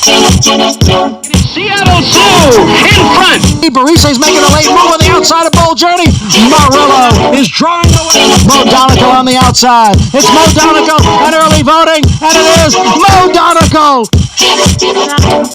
Seattle Sioux in front. Barise's making a late move on the outside of Bold Journey. Morello is drawing away. Mo Donegal on the outside. It's Mo Donegal and early voting, and it is Mo Donegal.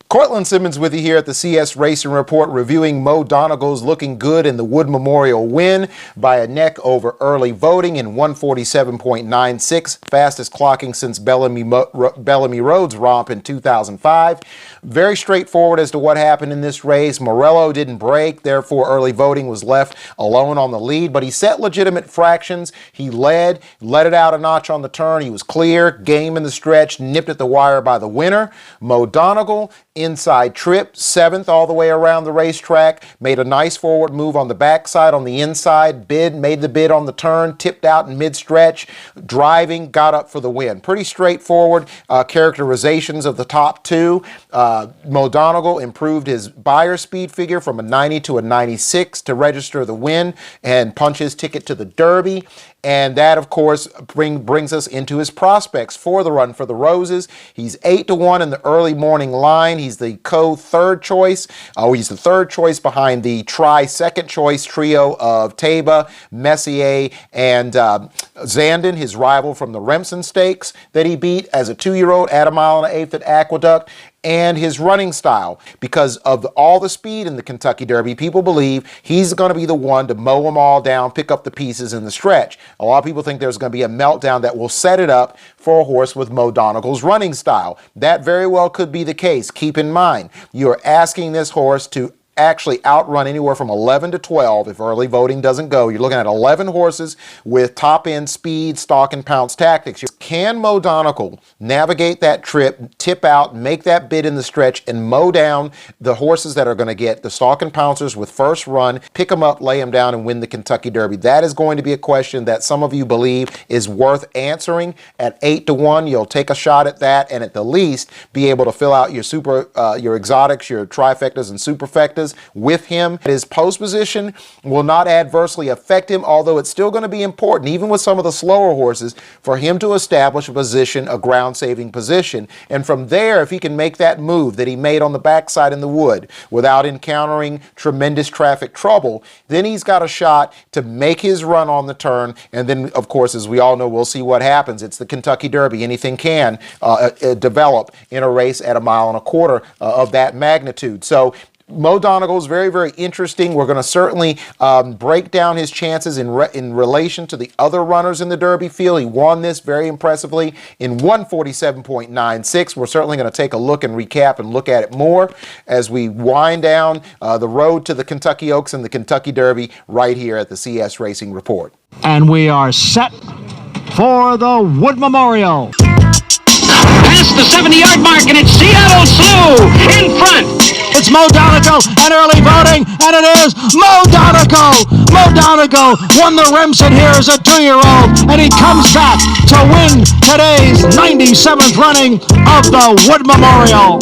Cortland Simmons with you here at the CS Racing Report, reviewing Mo Donegal's looking good in the Wood Memorial win by a neck over early voting in 147.96, fastest clocking since Bellamy Road's romp in 2005. Very straightforward as to what happened in this race. Morello didn't break, therefore early voting was left alone on the lead, but he set legitimate fractions. He let it out a notch on the turn. He was clear, game in the stretch, nipped at the wire by the winner. Mo Donegal, inside trip, 7th all the way around the racetrack, made a nice forward move on the backside, on the inside, made the bid on the turn, tipped out in mid-stretch, driving, got up for the win. Pretty straightforward characterizations of the top two. Mo Donegal improved his buyer speed figure from a 90 to a 96 to register the win and punch his ticket to the Derby. And that, of course, brings us into his prospects for the Run for the Roses. He's 8-1 in the early morning line. He's the third choice. He's the third choice behind the second choice trio of Taiba, Messier, and Zandon, his rival from the Remsen Stakes that he beat as a 2-year-old at 1 1/8 at Aqueduct. And his running style, because of all the speed in the Kentucky Derby, people believe he's going to be the one to mow them all down, pick up the pieces in the stretch. A lot of people think there's going to be a meltdown that will set it up for a horse with Mo Donegal's running style. That very well could be the case. Keep in mind, you're asking this horse to actually outrun anywhere from 11 to 12 if early voting doesn't go. You're looking at 11 horses with top-end speed, stalk, and pounce tactics. Can Mo Donegal navigate that trip, tip out, make that bid in the stretch, and mow down the horses that are going to get the stalk and pouncers with first run, pick them up, lay them down, and win the Kentucky Derby? That is going to be a question that some of you believe is worth answering. At 8-1, you'll take a shot at that, and at the least be able to fill out your exotics, your trifectas and superfectas with him. His post position will not adversely affect him, although it's still going to be important, even with some of the slower horses, for him to establish a position, a ground-saving position. And from there, if he can make that move that he made on the backside in the Wood without encountering tremendous traffic trouble, then he's got a shot to make his run on the turn. And then, of course, as we all know, we'll see what happens. It's the Kentucky Derby. Anything can develop in a race at 1 1/4 of that magnitude. So Mo Donegal is very, very interesting. We're going to certainly break down his chances in relation to the other runners in the Derby field. He won this very impressively in 147.96. We're certainly going to take a look and recap and look at it more as we wind down the road to the Kentucky Oaks and the Kentucky Derby right here at the CS Racing Report. And we are set for the Wood Memorial. Past the 70-yard mark, and it's Seattle Sioux in front. It's Mo Donegal and early voting, and it is Mo Donegal. Mo Donegal won the Remsen here as a 2-year-old, and he comes back to win today's 97th running of the Wood Memorial.